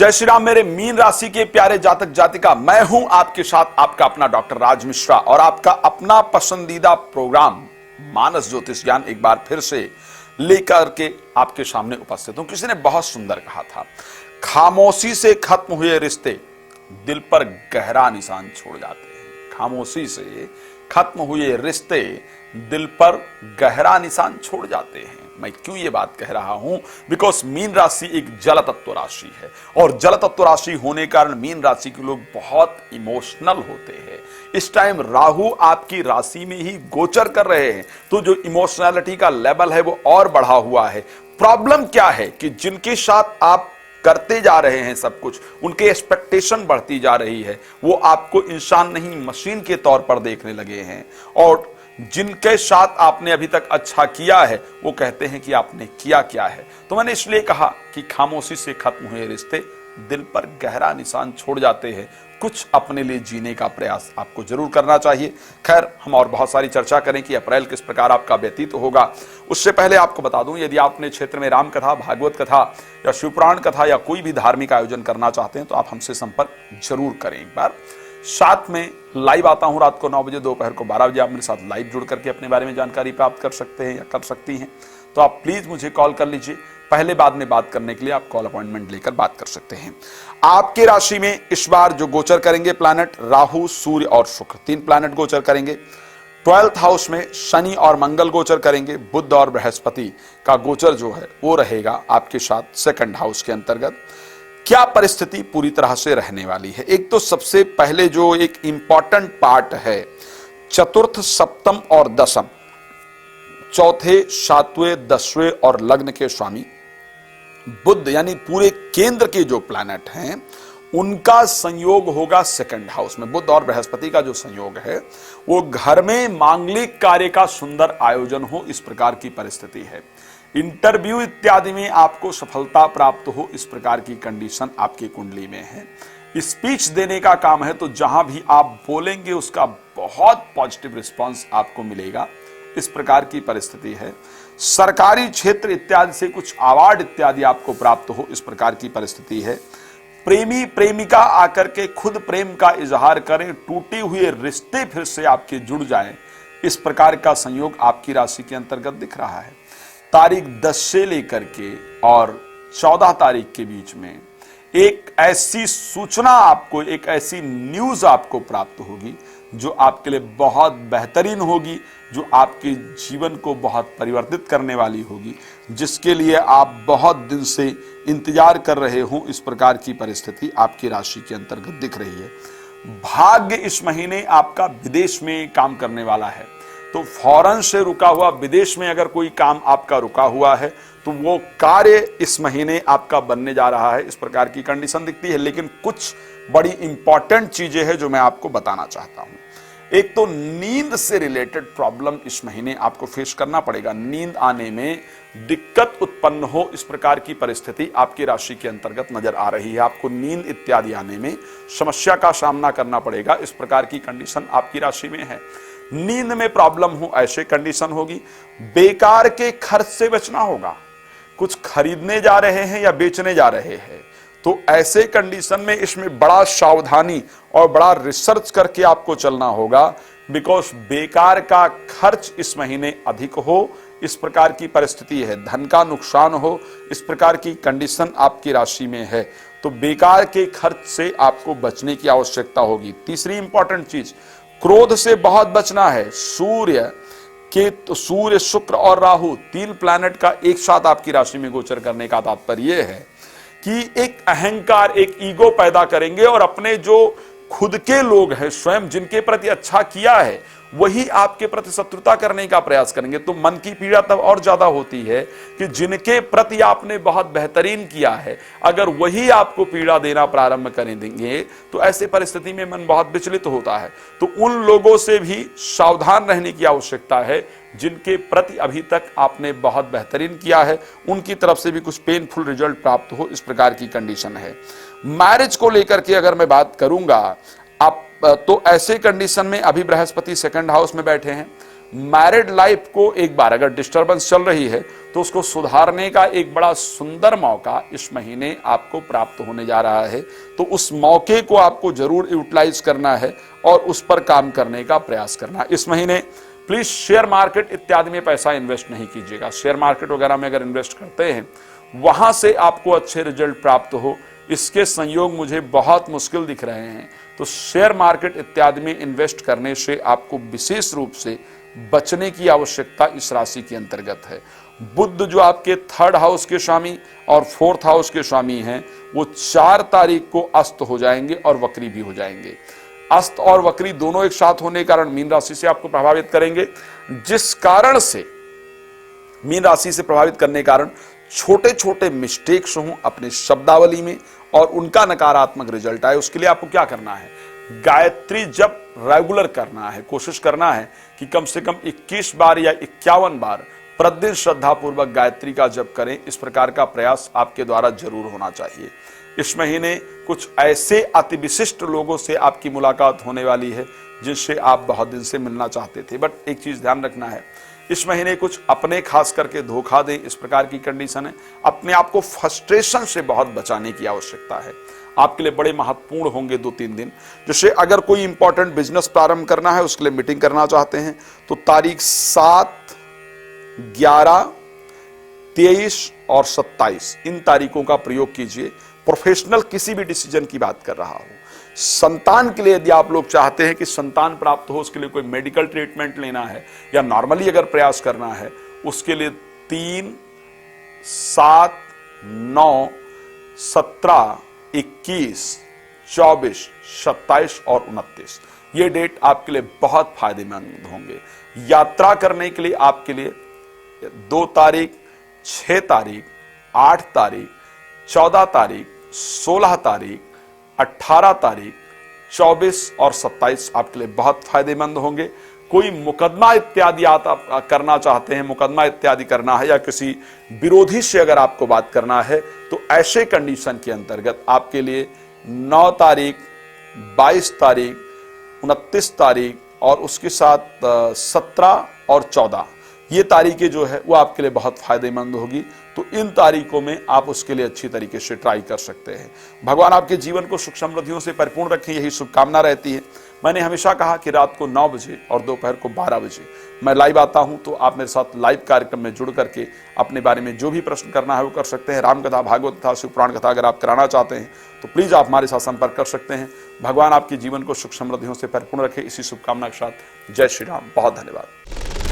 जय श्री राम मेरे मीन राशि के प्यारे जातक जातिका, मैं हूं आपके साथ आपका अपना डॉक्टर राज मिश्रा और आपका अपना पसंदीदा प्रोग्राम मानस ज्योतिष ज्ञान एक बार फिर से लेकर के आपके सामने उपस्थित हूं। किसी ने बहुत सुंदर कहा था, खामोशी से खत्म हुए रिश्ते दिल पर गहरा निशान छोड़ जाते हैं। खामोशी से खत्म हुए रिश्ते दिल पर गहरा निशान छोड़ जाते हैं। मैं क्यों ये बात कह रहा हूं? बिकॉज मीन राशि एक जल तत्व राशि है और जल तत्व राशि होने के कारण मीन राशि के लोग बहुत इमोशनल होते हैं। इस टाइम राहु आपकी राशि में ही गोचर कर रहे हैं, तो जो इमोशनैलिटी का लेवल है वो और बढ़ा हुआ है। प्रॉब्लम क्या है कि जिनके साथ आप करते जा रहे हैं सब कुछ, उनके एक्सपेक्टेशन बढ़ती जा रही है। वो आपको इंसान नहीं मशीन के तौर पर देखने लगे हैं और जिनके साथ आपने अभी तक अच्छा किया है वो कहते हैं कि आपने किया क्या है। तो मैंने इसलिए कहा कि खामोशी से खत्म हुए रिश्ते दिल पर गहरा निशान छोड़ जाते हैं। कुछ अपने लिए जीने का प्रयास आपको जरूर करना चाहिए। खैर, हम और बहुत सारी चर्चा करें कि अप्रैल किस प्रकार आपका व्यतीत होगा। उससे पहले आपको बता दूं, यदि आप अपने क्षेत्र में राम कथा, भागवत कथा या शिवपुराण कथा या कोई भी धार्मिक आयोजन करना चाहते हैं तो आप हमसे संपर्क जरूर करें। एक बार साथ में लाइव आता हूं रात को 9 बजे, दोपहर को 12 बजे। आप मेरे साथ लाइव जुड़ करके अपने बारे में जानकारी प्राप्त कर सकते हैं या कर सकती हैं। तो आप प्लीज मुझे कॉल कर लीजिए। पहले बाद में बात करने के लिए आप कॉल अपॉइंटमेंट लेकर बात कर सकते हैं। आपके राशि में इस बार जो गोचर करेंगे प्लैनेट, राहु, सूर्य और शुक्र, 3 प्लैनेट गोचर करेंगे। 12th हाउस में शनि और मंगल गोचर करेंगे। बुध और बृहस्पति का गोचर जो है वो रहेगा आपके साथ 2nd हाउस के अंतर्गत। क्या परिस्थिति पूरी तरह से रहने वाली है? एक तो सबसे पहले जो एक इंपॉर्टेंट पार्ट है, चतुर्थ, सप्तम और दशम, चौथे, सातवें, 10वें और लग्न के स्वामी बुध यानी पूरे केंद्र के जो प्लैनेट हैं उनका संयोग होगा 2nd हाउस में। बुध और बृहस्पति का जो संयोग है वो घर में मांगलिक कार्य का सुंदर आयोजन हो, इस प्रकार की परिस्थिति है। इंटरव्यू इत्यादि में आपको सफलता प्राप्त हो, इस प्रकार की कंडीशन आपकी कुंडली में है। स्पीच देने का काम है तो जहां भी आप बोलेंगे उसका बहुत पॉजिटिव रिस्पांस आपको मिलेगा, इस प्रकार की परिस्थिति है। सरकारी क्षेत्र इत्यादि से कुछ अवार्ड इत्यादि आपको प्राप्त हो, इस प्रकार की परिस्थिति है। प्रेमी प्रेमिका आकर के खुद प्रेम का इजहार करें, टूटे हुए रिश्ते फिर से आपके जुड़ जाएं, इस प्रकार का संयोग आपकी राशि के अंतर्गत दिख रहा है। तारीख 10 से लेकर के और 14 तारीख के बीच में एक ऐसी सूचना आपको, एक ऐसी न्यूज आपको प्राप्त होगी जो आपके लिए बहुत बेहतरीन होगी, जो आपके जीवन को बहुत परिवर्तित करने वाली होगी, जिसके लिए आप बहुत दिन से इंतजार कर रहे हो। इस प्रकार की परिस्थिति आपकी राशि के अंतर्गत दिख रही है। भाग्य इस महीने आपका विदेश में काम करने वाला है, तो फॉरेन से रुका हुआ, विदेश में अगर कोई काम आपका रुका हुआ है तो वो कार्य इस महीने आपका बनने जा रहा है, इस प्रकार की कंडीशन दिखती है। लेकिन कुछ बड़ी इंपॉर्टेंट चीजें हैं जो मैं आपको बताना चाहता हूं। एक तो नींद से रिलेटेड प्रॉब्लम इस महीने आपको फेस करना पड़ेगा। नींद आने में दिक्कत उत्पन्न हो, इस प्रकार की परिस्थिति आपकी राशि के अंतर्गत नजर आ रही है। आपको नींद इत्यादि आने में समस्या का सामना करना पड़ेगा, इस प्रकार की कंडीशन आपकी राशि में है। नींद में प्रॉब्लम हो, ऐसे कंडीशन होगी। बेकार के खर्च से बचना होगा। कुछ खरीदने जा रहे हैं या बेचने जा रहे हैं तो ऐसे कंडीशन में इसमें बड़ा सावधानी और बड़ा रिसर्च करके आपको चलना होगा, बिकॉज बेकार का खर्च इस महीने अधिक हो, इस प्रकार की परिस्थिति है। धन का नुकसान हो, इस प्रकार की कंडीशन आपकी राशि में है। तो बेकार के खर्च से आपको बचने की आवश्यकता होगी। तीसरी इंपॉर्टेंट चीज, क्रोध से बहुत बचना है। सूर्य, शुक्र और राहु, 3 प्लैनेट का एक साथ आपकी राशि में गोचर करने का तात्पर्य यह है कि एक अहंकार, एक ईगो पैदा करेंगे और अपने जो खुद के लोग हैं, स्वयं जिनके प्रति अच्छा किया है, वही आपके प्रति शत्रुता करने का प्रयास करेंगे। तो मन की पीड़ा तब और ज्यादा होती है कि जिनके प्रति आपने बहुत बेहतरीन किया है, अगर वही आपको पीड़ा देना प्रारंभ कर देंगे तो ऐसे परिस्थिति में मन बहुत विचलित होता है। तो उन लोगों से भी सावधान रहने की आवश्यकता है जिनके प्रति अभी तक आपने बहुत बेहतरीन किया है, उनकी तरफ से भी कुछ पेनफुल रिजल्ट प्राप्त हो, इस प्रकार की कंडीशन है। मैरिज को लेकर के अगर मैं बात करूंगा आप, तो ऐसे कंडीशन में अभी बृहस्पति 2nd हाउस में बैठे हैं, मैरिड लाइफ को एक बार अगर डिस्टर्बेंस चल रही है तो उसको सुधारने का एक बड़ा सुंदर मौका इस महीने आपको प्राप्त होने जा रहा है। तो उस मौके को आपको जरूर यूटिलाइज करना है और उस पर काम करने का प्रयास करना है। इस महीने प्लीज शेयर मार्केट इत्यादि में पैसा इन्वेस्ट नहीं कीजिएगा। शेयर मार्केट वगैरह में अगर इन्वेस्ट करते हैं वहां से आपको अच्छे रिजल्ट प्राप्त हो, इसके संयोग मुझे बहुत मुश्किल दिख रहे हैं। तो शेयर मार्केट इत्यादि में इन्वेस्ट करने से आपको विशेष रूप से बचने की आवश्यकता इस राशि के अंतर्गत है। बुध जो आपके 3rd हाउस के स्वामी और 4th हाउस के स्वामी हैं, वो 4 तारीख को अस्त हो जाएंगे और वक्री भी हो जाएंगे। अस्त और वक्री दोनों एक साथ होने के कारण मीन राशि से आपको प्रभावित करेंगे, जिस कारण से मीन राशि से प्रभावित करने के कारण छोटे छोटे मिस्टेक्स हों अपने शब्दावली में और उनका नकारात्मक रिजल्ट आए। उसके लिए आपको क्या करना है, गायत्री जप रेगुलर करना है। कोशिश करना है कि कम से कम 21 बार या 51 बार प्रतिदिन श्रद्धापूर्वक गायत्री का जप करें। इस प्रकार का प्रयास आपके द्वारा जरूर होना चाहिए। इस महीने कुछ ऐसे अति विशिष्ट लोगों से आपकी मुलाकात होने वाली है जिनसे आप बहुत दिन से मिलना चाहते थे। बट एक चीज ध्यान रखना है, इस महीने कुछ अपने खास करके धोखा दें, इस प्रकार की कंडीशन है। अपने आप को फ्रस्ट्रेशन से बहुत बचाने की आवश्यकता है। आपके लिए बड़े महत्वपूर्ण होंगे 2-3 दिन। जैसे अगर कोई इंपॉर्टेंट बिजनेस प्रारंभ करना है, उसके लिए मीटिंग करना चाहते हैं, तो तारीख 7, 11, 23 और 27 इन तारीखों का प्रयोग कीजिए। प्रोफेशनल किसी भी डिसीजन की बात कर रहा हूं। संतान के लिए यदि आप लोग चाहते हैं कि संतान प्राप्त हो, उसके लिए कोई मेडिकल ट्रीटमेंट लेना है या नॉर्मली अगर प्रयास करना है, उसके लिए 3, 7, 9, 17, 21, 24, 27 और 29 ये डेट आपके लिए बहुत फायदेमंद होंगे। यात्रा करने के लिए आपके लिए 2 तारीख, 6 तारीख, 8 तारीख, 14 तारीख, 16 तारीख, 18 तारीख, 24 और 27 आपके लिए बहुत फायदेमंद होंगे। कोई मुकदमा इत्यादि आप करना चाहते हैं, मुकदमा इत्यादि करना है या किसी विरोधी से अगर आपको बात करना है, तो ऐसे कंडीशन के अंतर्गत आपके लिए 9 तारीख, 22 तारीख, 29 तारीख और उसके साथ 17 और 14 ये तारीखें जो है वो आपके लिए बहुत फायदेमंद होगी। तो इन तारीखों में आप उसके लिए अच्छी तरीके से ट्राई कर सकते हैं। भगवान आपके जीवन को सुख समृद्धियों से परिपूर्ण रखें, यही शुभकामना रहती है। मैंने हमेशा कहा कि रात को 9 बजे और दोपहर को 12 बजे मैं लाइव आता हूं, तो आप मेरे साथ लाइव कार्यक्रम में जुड़ करके अपने बारे में जो भी प्रश्न करना है वो कर सकते हैं। रामकथा, भागवत कथा, शिव पुराण कथा अगर आप कराना चाहते हैं तो प्लीज आप हमारे साथ संपर्क कर सकते हैं। भगवान आपके जीवन को सुख समृद्धियों से परिपूर्ण रखे, इसी शुभकामना के साथ जय श्री राम। बहुत धन्यवाद।